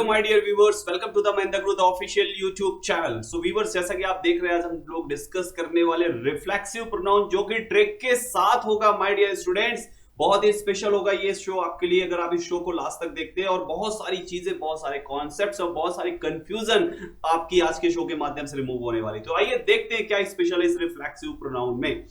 My dear viewers, welcome to the Mahendra Guru the official YouTube channel. So viewers, जैसा कि आप देख रहे हैं, आज हम लोग डिस्कस करने वाले रिफ्लेक्सिव प्रोनाउन जो कि ट्रिक के साथ होगा। माय डियर स्टूडेंट्स, बहुत ही स्पेशल होगा ये शो आपके लिए अगर आप इस शो को लास्ट तक देखते हैं, और बहुत सारी चीजें, बहुत सारे कॉन्सेप्ट्स और बहुत सारी कंफ्यूजन आपकी आज के शो के माध्यम से रिमूव होने वाली। तो आइए देखते हैं क्या स्पेशल है इस रिफ्लेक्सिव प्रोनाउन में।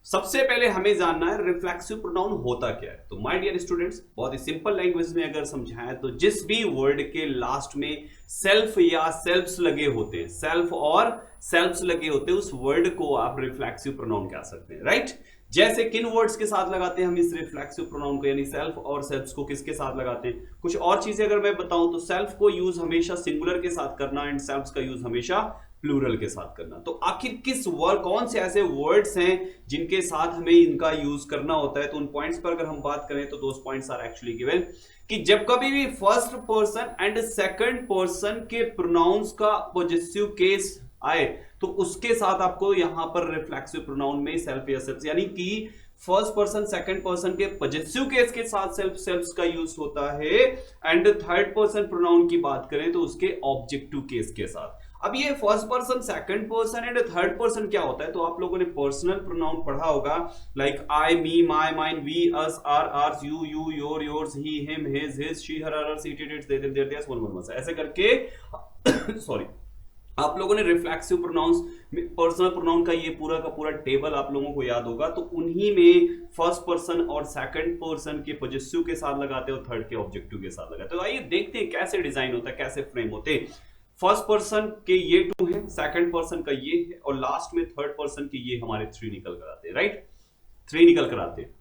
सबसे पहले हमें जानना है रिफ्लेक्सिव प्रोनाउन होता क्या है। तो माय डियर स्टूडेंट्स, बहुत ही सिंपल लैंग्वेज में अगर समझाएं तो जिस भी वर्ड के लास्ट में सेल्फ या सेल्फ्स लगे होते हैं, सेल्फ और सेल्फ्स लगे होते हैं, उस वर्ड को आप रिफ्लेक्सिव प्रोनाउन कह सकते हैं, राइट। जैसे किन वर्ड्स के साथ लगाते हैं हम इस रिफ्लेक्सिव प्रोनाउन को, यानी सेल्फ और सेल्फ्स को किसके साथ लगाते हैं। कुछ और चीजें अगर मैं बताऊं तो सेल्फ को यूज हमेशा सिंगुलर के साथ करना एंड सेल्फ्स का यूज हमेशा प्लूरल के साथ करना। तो आखिर किस वर्ड, कौन से ऐसे वर्ड्स हैं जिनके साथ हमें इनका यूज करना होता है, तो उन पॉइंट्स पर अगर हम बात करें तो those points are actually given कि जब कभी भी first person and second person के प्रोनाउंस का पॉजेसिव केस आए तो उसके साथ आपको यहां पर रिफ्लेक्सिव प्रोनाउन में सेल्फ या सेल्फ्स, यानी कि फर्स्ट पर्सन सेकंड पर्सन के पॉजेसिव केस के साथ सेल्फ सेल्फ्स का यूज होता है, एंड थर्ड पर्सन प्रोनाउन की बात करें तो उसके ऑब्जेक्टिव केस के साथ। अब ये first person second person and third person क्या होता है, तो आप लोगों ने पर्सनल प्रोनाउन पढ़ा होगा, like I, me, my, mine, we, us, our, ours, you, you, your, yours, he, him, his, his, she, her, hers, it, its, they, their, theirs, one, one, ऐसे करके सॉरी आप लोगों ने रिफ्लेक्सिव प्रोनाउंस, पर्सनल प्रोनाउन का ये पूरा का पूरा टेबल आप लोगों को याद होगा। तो उन्हीं में फर्स्ट पर्सन और सेकंड पर्सन के पॉजेसिव के साथ लगाते हैं और थर्ड के ऑब्जेक्टिव के साथ लगाते हैं। तो आइए देखते हैं कैसे डिजाइन होता है, कैसे फ्रेम होते हैं। फर्स्ट पर्सन के ये 2 है, सेकंड पर्सन का ये है, और लास्ट में थर्ड पर्सन के ये हमारे 3 निकल कर आते हैं, राइट। 3 निकल कर आते हैं।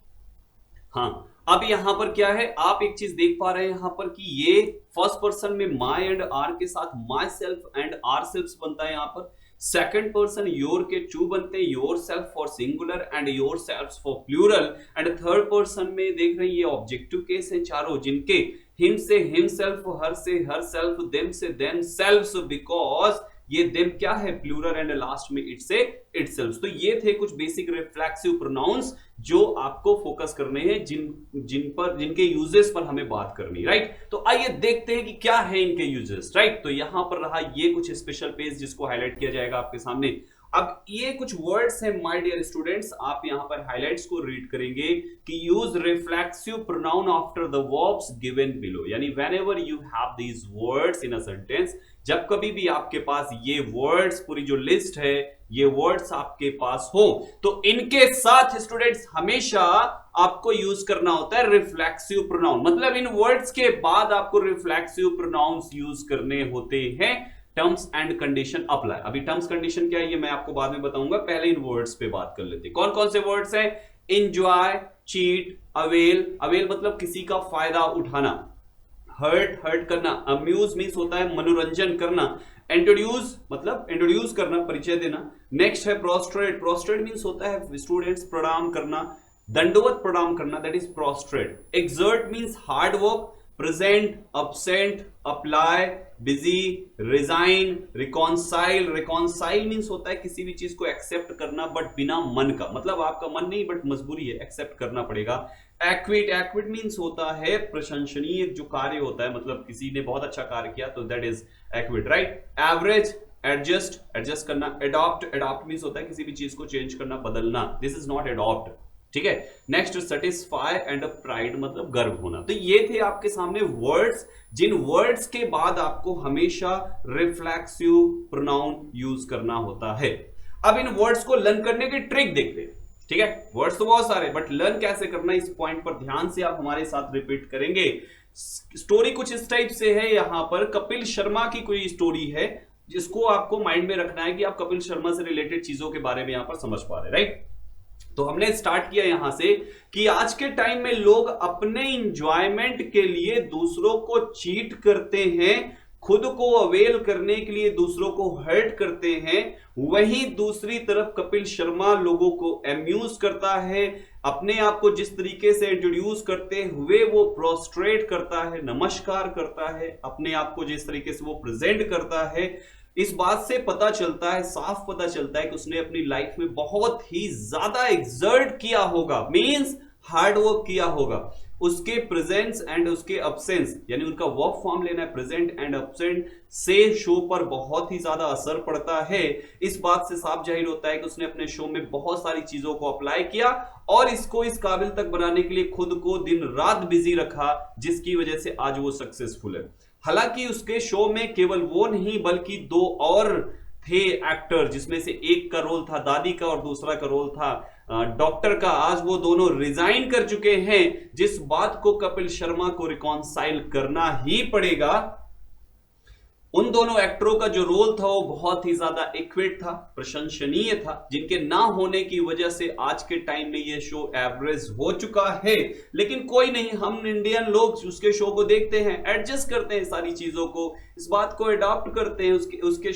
हाँ, अब यहां पर क्या है, आप एक चीज देख पा रहे हैं यहां पर कि ये फर्स्ट पर्सन में माई एंड आर के साथ myself and ourself बनता है। यहां पर सेकंड पर्सन योर के 2 बनते हैं, yourself for singular and yourself for plural, and third person में देख रहे हैं ये ऑब्जेक्टिव केस है चारों, जिनके हिम से हिम सेल्फ, हर से हर सेल्फ, देम से देम सेल्फ्स, बिकॉज ये देम क्या है, प्लूरल, एंड लास्ट में इट से इट सेल्फ। तो ये थे कुछ बेसिक रिफ्लेक्सिव प्रोनाउंस जो आपको फोकस करने हैं, जिनके यूजेस पर हमें बात करनी, राइट। तो आइए देखते हैं कि क्या है इनके यूजेस, राइट। तो यहां पर रहा ये कुछ स्पेशल पेज जिसको हाईलाइट किया जाएगा आपके सामने। अब ये कुछ वर्ड्स हैं माय डियर स्टूडेंट्स, आप यहां पर हाइलाइट्स को रीड करेंगे कि use reflexive pronoun after the verbs given below, यानी whenever you have these words in a sentence, जब कभी भी आपके पास ये वर्ड्स, पूरी जो लिस्ट है, ये वर्ड्स आपके पास हो, तो इनके साथ स्टूडेंट्स हमेशा आपको यूज करना होता है रिफ्लेक्सिव प्रोनाउन। मतलब इन वर्ड्स के बाद आपको रिफ्लेक्सिव प्रोनाउंस यूज करने होते हैं। Terms and condition apply. अभी टर्म्स कंडीशन क्या है ये मैं आपको बाद में बताऊंगा, पहले इन वर्ड्स पे बात कर लेते हैं। कौन कौन से वर्ड्स हैं, एंजॉय, चीट, अवेल, अवेल मतलब किसी का फायदा उठाना, हर्ट, हर्ट करना, अम्यूज मींस होता है मनोरंजन करना, इंट्रोड्यूस मतलब इंट्रोड्यूस करना, परिचय देना। नेक्स्ट है प्रोस्ट्रेट, प्रोस्ट्रेट मींस होता है स्टूडेंट्स प्रणाम करना, दंडवत प्रणाम करना, that is prostate. Exert means hard work, present, absent, apply, busy, resign, reconcile, reconcile means होता है किसी भी चीज को एक्सेप्ट करना बट बिना मन का, मतलब आपका मन नहीं बट मजबूरी है, एक्सेप्ट करना पड़ेगा। एक्विट, एक्विट मींस होता है प्रशंसनीय जो कार्य होता है, मतलब किसी ने बहुत अच्छा कार्य किया तो that is equity, right. Average, adjust, adjust करना। एडॉप्ट, एडॉप्ट मींस होता है किसी भी चीज को चेंज करना, बदलना, दिस इज नॉट एडॉप्ट, ठीक है। नेक्स्ट सेटिस्फाई एंड प्राइड मतलब गर्व होना। तो ये थे आपके सामने वर्ड्स, जिन वर्ड्स के बाद आपको हमेशा रिफ्लेक्सिव प्रोनाउन यूज करना होता है। अब इन वर्ड्स को लर्न करने की ट्रिक देखते हैं, ठीक है। वर्ड्स तो बहुत सारे, बट लर्न कैसे करना इस पॉइंट पर ध्यान से आप हमारे साथ रिपीट करेंगे। स्टोरी कुछ इस टाइप से है, यहां पर कपिल शर्मा की कोई स्टोरी है जिसको आपको माइंड में रखना है कि आप कपिल शर्मा से रिलेटेड चीजों के बारे में यहां पर समझ पा रहे, राइट। तो हमने स्टार्ट किया यहां से कि आज के टाइम में लोग अपने इंजॉयमेंट के लिए दूसरों को चीट करते हैं, खुद को अवेल करने के लिए दूसरों को हर्ट करते हैं। वहीं दूसरी तरफ कपिल शर्मा लोगों को अम्यूज करता है, अपने आप को जिस तरीके से इंट्रोड्यूस करते हुए वो प्रोस्ट्रेट करता है, नमस्कार करता है, अपने आप को जिस तरीके से वो प्रेजेंट करता है, इस बात से पता चलता है, साफ पता चलता है कि उसने अपनी लाइफ में बहुत ही ज्यादा एक्सर्ट किया होगा, मींस हार्ड वर्क किया होगा। उसके प्रेजेंस एंड उसके अब्सेंस, यानी उनका वर्ब फॉर्म लेना है प्रेजेंट एंड अब्सेंट से शो पर बहुत ही ज्यादा असर पड़ता है। इस बात से साफ जाहिर होता है कि उसने अपने शो में बहुत सारी चीजों को अप्लाई किया और इसको इस काबिल तक बनाने के लिए खुद को दिन रात बिजी रखा, जिसकी वजह से आज वो सक्सेसफुल है। हालांकि उसके शो में केवल वो नहीं बल्कि दो और थे एक्टर, जिसमें से एक का रोल था दादी का और दूसरा का रोल था डॉक्टर का। आज वो दोनों रिजाइन कर चुके हैं, जिस बात को कपिल शर्मा को रिकॉन्साइल करना ही पड़ेगा। उन दोनों एक्टरों का जो रोल था वो बहुत ही ज्यादा एक्वेट था, प्रशंसनीय था, जिनके ना होने की वजह से आज के टाइम में ये शो एवरेज हो चुका है। लेकिन कोई नहीं, हम इंडियन लोग उसके शो को देखते हैं, एडजस्ट करते हैं सारी चीजों को, इस बात को अडॉप्ट करते हैं, उसके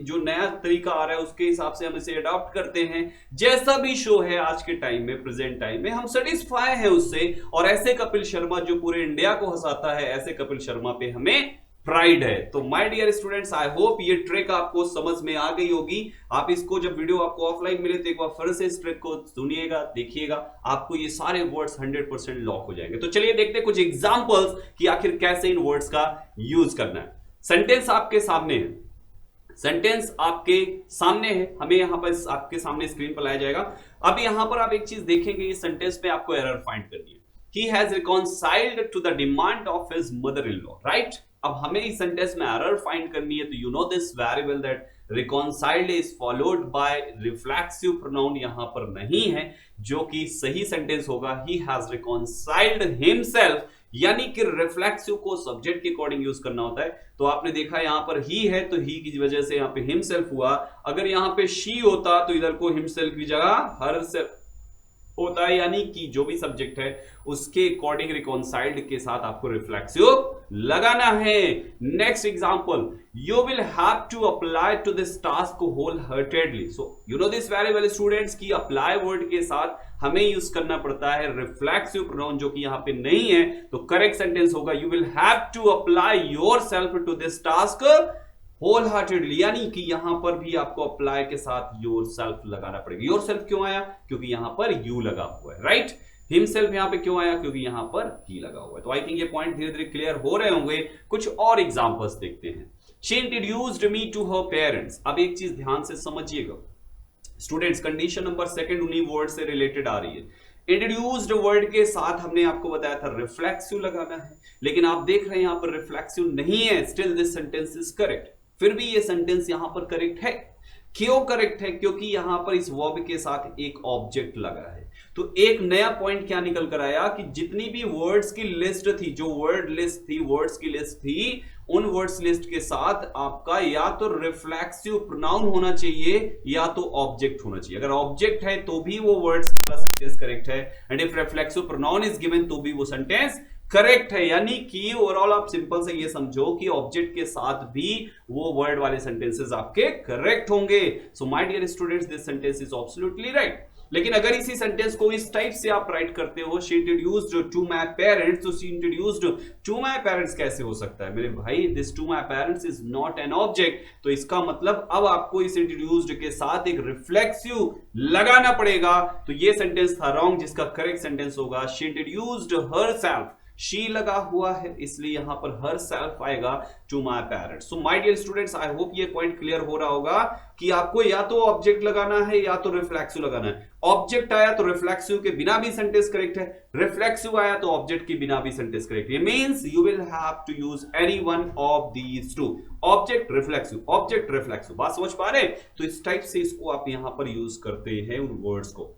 जो नया तरीका आ रहा है उसके हिसाब से हम इसे अडॉप्ट करते हैं। जैसा भी शो है आज के टाइम में, प्रेजेंट टाइम में, हम सेटिस्फाई हैं उससे। और ऐसे कपिल शर्मा जो पूरे इंडिया को हंसाता है, ऐसे कपिल शर्मा पे हमें प्राइड है। तो my dear students, I hope ये ट्रिक आपको समझ में आ गई होगी। आप इसको जब वीडियो आपको ऑफलाइन मिले तो एक बार फिर से इस ट्रिक को सुनिएगा, देखिएगा, आपको ये सारे वर्ड्स 100% लॉक हो जाएंगे। तो चलिए देखते हैं कुछ एग्जांपल्स कि आखिर कैसे इन वर्ड्स का यूज करना है। सेंटेंस आपके सामने है, सेंटेंस आपके सामने है, हमें यहां पर आपके सामने स्क्रीन पर लाया जाएगा। अब यहां पर आप एक चीज देखेंगे, इस सेंटेंस में आपको एरर फाइंड करनी है। He has reconciled to the demand of his mother-in-law, right? अब हमें इस सेंटेंस में एरर फाइंड करनी है, तो you know this very well that reconciled is followed by reflexive pronoun यहां पर नहीं है, जो कि सही सेंटेंस होगा he has reconciled himself, यानी कि रिफ्लेक्सिव को सब्जेक्ट के अकॉर्डिंग यूज करना होता है। तो आपने देखा यहां पर ही है तो ही की वजह से यहां पे हिमसेल्फ हुआ। अगर यहां पे शी होता तो इधर को हिमसेल्फ की जगह हर सेल्फ होता है, यानी कि जो भी सब्जेक्ट है उसके अकॉर्डिंग रिकॉन्साइल्ड के साथ आपको रिफ्लेक्सिव लगाना है। Next example, you will have to apply to this task wholeheartedly. So you know this very well students की अप्लाई वर्ड के साथ हमें यूज करना पड़ता है रिफ्लेक्सिव प्रोनाउन, जो कि यहां पे नहीं है। तो करेक्ट सेंटेंस होगा you will have to apply yourself to this task wholeheartedly, यानी कि यहां पर भी आपको अप्लाई के साथ योर सेल्फ लगाना पड़ेगा। योर सेल्फ क्यों आया? क्योंकि यहां पर यू लगा हुआ है, राइट। हिमसेल्फ यहां पे क्यों आया? क्योंकि यहां पर ही लगा हुआ है। तो आई थिंक ये पॉइंट धीरे धीरे क्लियर हो रहे होंगे। कुछ और एग्जांपल्स देखते हैं। She introduced me to her parents. अब एक चीज ध्यान से समझिएगा स्टूडेंट्स, कंडीशन नंबर सेकंड उन्हीं वर्ड से रिलेटेड आ रही है। इंट्रोड्यूस्ड वर्ड के साथ हमने आपको बताया था रिफ्लेक्सिव लगाना है, लेकिन आप देख रहे हैं यहां पर रिफ्लेक्सिव नहीं है। Still this sentence is correct. फिर भी ये सेंटेंस यहां पर करेक्ट है। क्यों करेक्ट है? क्योंकि यहां पर इस वर्ब के साथ एक ऑब्जेक्ट लगा है। तो एक नया पॉइंट क्या निकल कर आया कि जितनी भी वर्ड्स की लिस्ट थी, जो वर्ड लिस्ट थी, वर्ड्स की लिस्ट थी, उन वर्ड्स लिस्ट के साथ आपका या तो रिफ्लेक्सिव प्रोनाउन होना चाहिए या तो ऑब्जेक्ट होना चाहिए। अगर ऑब्जेक्ट है तो भी वो वर्ड्स का सेंटेंस करेक्ट है, and if reflexive pronoun is given तो भी वो सेंटेंस करेक्ट है। यानी कि ओवरऑल आप सिंपल से ये समझो कि ऑब्जेक्ट के साथ भी वो वर्ड वाले सेंटेंसेस आपके करेक्ट होंगे। So my dear students, this sentence is absolutely right. लेकिन अगर इसी सेंटेंस को इस टाइप से आप राइट करते हो, she introduced to my parents, तो she introduced to my parents कैसे हो सकता है मेरे भाई? This to my parents is not an object. तो इसका मतलब अब आपको इस इंट्रोड्यूस्ड के साथ एक रिफ्लेक्सिव लगाना पड़ेगा। तो ये सेंटेंस था रॉन्ग, जिसका करेक्ट सेंटेंस होगा शी इंट्रोड्यूस्ड हरसेल्फ। शी लगा हुआ है इसलिए यहां पर हर सेल्फ आएगा to my parents. So my dear students, I hope ये पॉइंट क्लियर हो रहा होगा कि आपको या तो ऑब्जेक्ट लगाना है या तो रिफ्लेक्सिव लगाना है। ऑब्जेक्ट आया तो रिफ्लेक्सिव के बिना भी सेंटेंस करेक्ट है, रिफ्लेक्सिव आया तो ऑब्जेक्ट के बिना भी सेंटेंस करेक्ट है। Means you will have to use any one of these two, object reflexive, object reflexive. बात समझ पा रहे? तो इस टाइप से इसको आप यहां पर यूज करते हैं उन वर्ड्स को।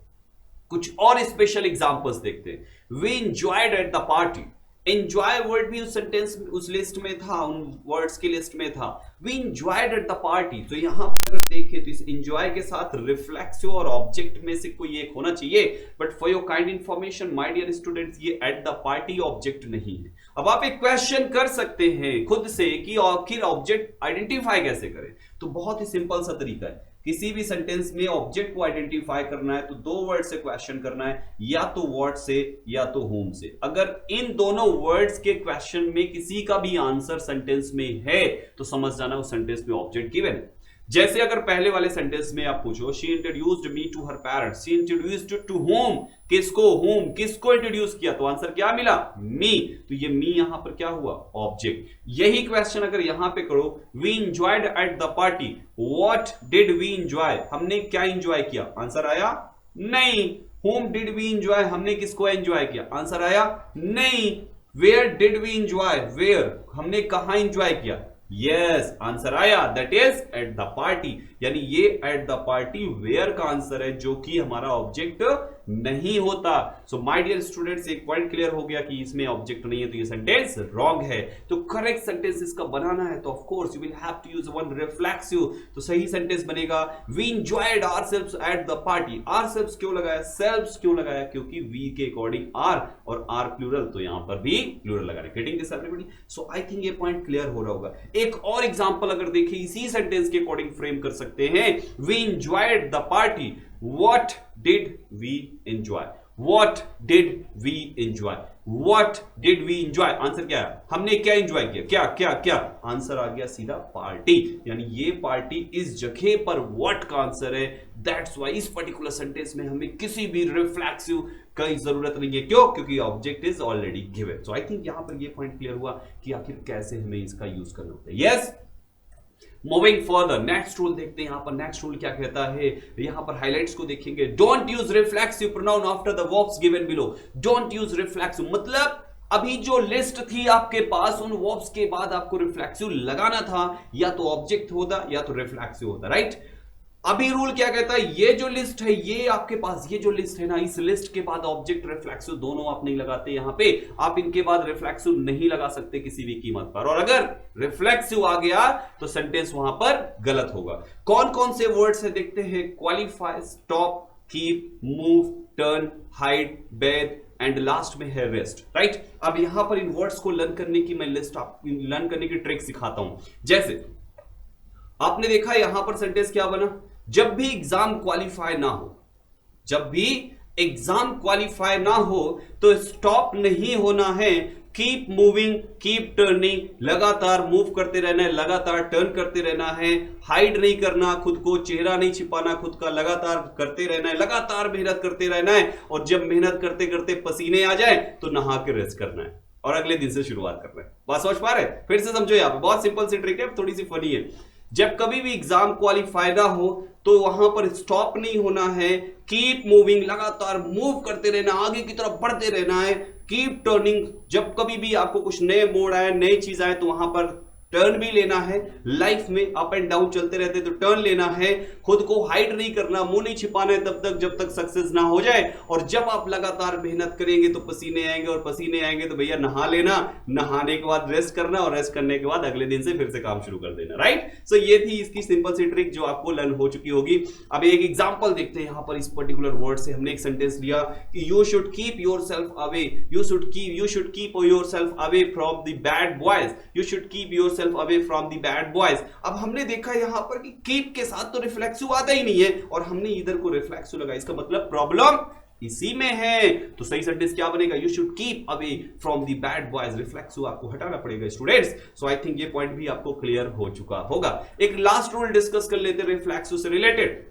कुछ और स्पेशल एग्जांपल्स देखते हैं। We enjoyed at the party. Enjoy word भी उस सेंटेंस उस लिस्ट में था, उन वर्ड्स की लिस्ट में था। We enjoyed at the party. तो यहां पर अगर देखें तो इस एंजॉय के साथ रिफ्लेक्सिव और ऑब्जेक्ट में से कोई एक होना चाहिए, but for your kind information my dear students, ये एट द पार्टी ऑब्जेक्ट नहीं है। अब आप एक क्वेश्चन कर सकते हैं खुद से कि आखिर ऑब्जेक्ट आइडेंटिफाई कैसे करें? तो बहुत ही सिंपल सा तरीका है। किसी भी सेंटेंस में ऑब्जेक्ट को आइडेंटिफाई करना है तो दो वर्ड से क्वेश्चन करना है, या तो व्हाट से या तो होम से। अगर इन दोनों वर्ड्स के क्वेश्चन में किसी का भी आंसर सेंटेंस में है तो समझ जाना उस सेंटेंस में ऑब्जेक्ट गिवन है। जैसे अगर पहले वाले सेंटेंस में आप पूछो she introduced me to her parents, she introduced to whom, किसको इंट्रोड्यूस किया, तो आंसर क्या मिला, मी। तो ये मी यहां पर क्या हुआ, ऑब्जेक्ट। यही क्वेश्चन अगर यहां पे करो, we enjoyed at the party, what did we enjoy, हमने क्या एंजॉय किया, आंसर आया नहीं। होम डिड वी एंजॉय, हमने किसको एंजॉय किया, आंसर आया नहीं। Where did we enjoy, where हमने कहां एंजॉय किया, यस आंसर आया, that is at the party. यानी ये एट द पार्टी वेयर का आंसर है, जो कि हमारा ऑब्जेक्ट नहीं होता। सो माय डियर स्टूडेंट्स, एक पॉइंट क्लियर हो गया कि इसमें ऑब्जेक्ट नहीं है, तो ये सेंटेंस रॉन्ग है। तो करेक्ट सेंटेंस इसका बनाना है तो of course you will have to use one reflexive. तो सही सेंटेंस बनेगा we enjoyed ourselves at the party. Ourselves क्यों लगाया, सेल्व्स क्यों लगाया, क्योंकि वी के अकॉर्डिंग आर, और आर प्लूरल, तो यहां पर भी प्लूरल लगा रहे। Getting this everybody? So I think ये पॉइंट क्लियर हो रहा होगा। एक और एग्जांपल अगर देखें इसी सेंटेंस के अकॉर्डिंग फ्रेम कर सकते हैं, we enjoyed the party, what did we enjoy, what did we enjoy, what did we enjoy, answer क्या है, हमने क्या एंजॉय किया, क्या क्या क्या, आंसर आ गया सीधा पार्टी। यानी ये पार्टी इस जगह पर व्हाट का आंसर है। दैट्स व्हाई इस पर्टिकुलर सेंटेंस में हमें किसी भी रिफ्लेक्सिव की जरूरत नहीं है, क्यों, क्योंकि object is already given. So I think यहां पर ये पॉइंट क्लियर हुआ कि आखिर कैसे हमें इसका यूज करना होता है। Yes, moving further, next rule देखते हैं। यहां पर नेक्स्ट रूल क्या कहता है, यहां पर हाइलाइट्स को देखेंगे। Don't use reflexive pronoun after the verbs given below. Don't use reflexive मतलब अभी जो लिस्ट थी आपके पास, उन वर्ब्स के बाद आपको रिफ्लेक्सिव लगाना था, या तो ऑब्जेक्ट होता या तो रिफ्लेक्सिव होता, राइट। अभी रूल क्या कहता है, ये जो लिस्ट है, ये आपके पास ये जो लिस्ट है ना, इस लिस्ट के बाद ऑब्जेक्ट रिफ्लेक्सिव दोनों आप नहीं लगाते। यहां पे आप इनके बाद रिफ्लेक्सिव नहीं लगा सकते किसी भी कीमत पर, और अगर रिफ्लेक्सिव आ गया तो सेंटेंस वहां पर गलत होगा। कौन कौन से वर्ड्स है देखते हैं, qualify, stop, keep, move, turn, hide, bathe and last में है रेस्ट, राइट। अब यहां पर इन वर्ड्स को लर्न करने की मैं लिस्ट लर्न करने की ट्रिक सिखाता हूं। जैसे आपने देखा यहां पर सेंटेंस क्या बना, जब भी एग्जाम क्वालिफाई ना हो, जब भी एग्जाम क्वालिफाई ना हो तो स्टॉप नहीं होना है, कीप मूविंग, कीप टर्निंग, लगातार मूव करते रहना है, लगातार टर्न करते रहना है, हाइड नहीं करना खुद को, चेहरा नहीं छिपाना खुद का, लगातार करते रहना है, लगातार मेहनत करते रहना है, और जब मेहनत करते करते पसीने आ जाए तो नहा के रेस्ट करना है और अगले दिन से शुरुआत करना है। बात समझ पा रहे? फिर से समझो, यहां पर बहुत सिंपल सी ट्रिक है, थोड़ी सी फनी है। जब कभी भी एग्जाम क्वालिफाई ना हो तो वहां पर स्टॉप नहीं होना है, कीप मूविंग, लगातार मूव करते रहना, आगे की तरफ बढ़ते रहना है, कीप टर्निंग, जब कभी भी आपको कुछ नए मोड़ आए, नई चीज आए तो वहां पर टर्न भी लेना है। लाइफ में अप एंड डाउन चलते रहते तो टर्न लेना है, खुद को हाइड नहीं करना, मुंह नहीं छिपाना है तब तक जब तक सक्सेस ना हो जाए, और जब आप लगातार मेहनत करेंगे तो पसीने आएंगे, और पसीने आएंगे तो भैया नहा लेना, नहाने के बाद रेस्ट करना, और रेस्ट करने के बाद अगले दिन से फिर से काम शुरू कर देना, राइट। सो ये थी इसकी सिंपल सी ट्रिक जो आपको लर्न हो चुकी होगी। अब एक एग्जांपल देखते हैं। यहां पर इस पर्टिकुलर वर्ड से हमने एक सेंटेंस लिया कि you should keep yourself away, you should keep yourself away from the bad boys, you should keep yourself away from the bad boys. अब हमने देखा यहां पर कि कीप के साथ तो रिफ्लेक्सिव आता ही नहीं है, और हमने इधर को रिफ्लेक्सिव लगा, इसका मतलब प्रॉब्लम इसी में है। तो सही सेंटेंस क्या बनेगा, you should keep away from the bad boys, reflexive आपको हटाना पड़ेगा स्टूडेंट्स। सो आई थिंक ये पॉइंट भी आपको क्लियर हो चुका होगा। एक लास्ट रूल डिस्कस कर लेते हैं रिफ्लेक्सिव से रिलेटेड।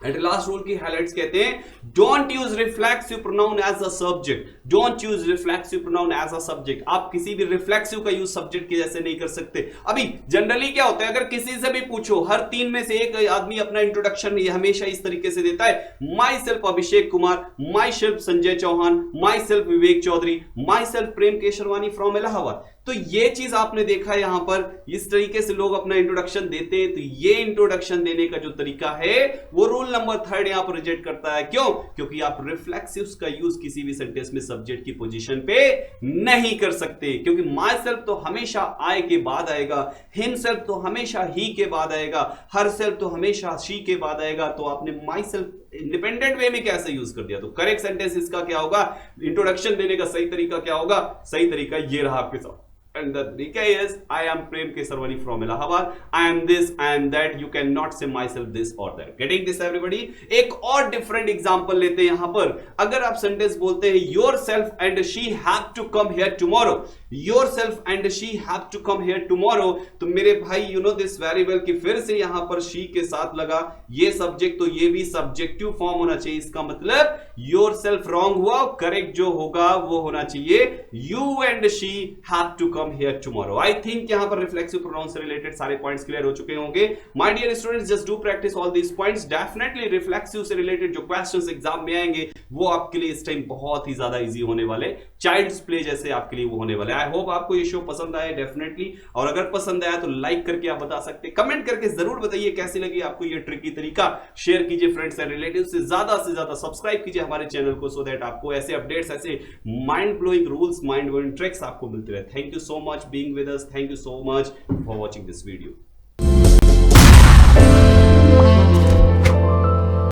एंड लास्ट रूल की हाइलाइट्स कहते हैं, don't use reflexive pronoun as a subject, don't use reflexive pronoun as a subject. आप किसी भी रिफ्लेक्सिव का यूज सब्जेक्ट के जैसे नहीं कर सकते। अभी जनरली क्या होता है, अगर किसी से भी पूछो, हर 3 में से एक आदमी अपना इंट्रोडक्शन हमेशा इस तरीके से देता है, myself Abhishek Kumar, myself Sanjay Chauhan, myself Vivek Chaudhary, myself Prem Kesharwani from Allahabad. तो ये चीज आपने देखा यहां पर, इस तरीके से लोग अपना इंट्रोडक्शन देते हैं। तो ये इंट्रोडक्शन देने का जो तरीका है वो रूल नंबर 3 यहां पर रिजेक्ट करता है। क्यों? क्योंकि आप रिफ्लेक्सिव्स का यूज किसी भी सेंटेंस में सब्जेक्ट की पोजीशन पे नहीं कर सकते, क्योंकि माई सेल्फ तो हमेशा आई के बाद आएगा, हिम सेल्फ तो हमेशा ही के बाद आएगा, हर सेल्फ तो हमेशा शी के बाद आएगा। तो आपने माई सेल्फ इंडिपेंडेंट वे में कैसे यूज कर दिया? तो करेक्ट सेंटेंस इसका क्या होगा, इंट्रोडक्शन देने का सही तरीका क्या होगा? सही तरीका ये रहा आपके साथ। And the tariqa is, I am Prem Kesarwani from Allahabad. I am this, I am that. You cannot say myself this or that. Getting this everybody? एक और different example लेते हैं यहाँ पर। अगर आप sentence बोलते हैं yourself and she have to come here tomorrow. Yourself and she have to come here tomorrow. तो मेरे भाई you know this very well कि फिर से यहां पर शी के साथ लगा ये सब्जेक्ट, तो ये भी सब्जेक्टिव फॉर्म होना चाहिए। इसका मतलब योरसेल्फ रॉन्ग हुआ, करेक्ट जो होगा वो होना चाहिए you and she have to come here tomorrow. I think यहां पर रिफ्लेक्सिव प्रोनाउन से रिलेटेड सारे पॉइंट्स क्लियर हो चुके होंगे। My dear students, just do practice all these points. Definitely reflexive से रिलेटेड जो क्वेश्चंस एग्जाम में आएंगे वो आपके लिए इस टाइम बहुत ही ज्यादा इजी होने वाले, चाइल्ड्स प्ले जैसे आपके लिए वो होने वाले। आई होप आपको ये शो पसंद आए डेफिनेटली, और अगर पसंद आया तो लाइक करके आप बता सकते हैं, कमेंट करके जरूर बताइए कैसी लगी आपको ये ट्रिकी तरीका। शेयर कीजिए फ्रेंड्स एंड रिलेटिव्स से ज्यादा सब्सक्राइब कीजिए हमारे चैनल को, सो दैट आपको ऐसे अपडेट्स, ऐसे mind blowing rules, mind blowing tricks आपको मिलते रहे। Thank you so much being with us, thank you so much for watching this video.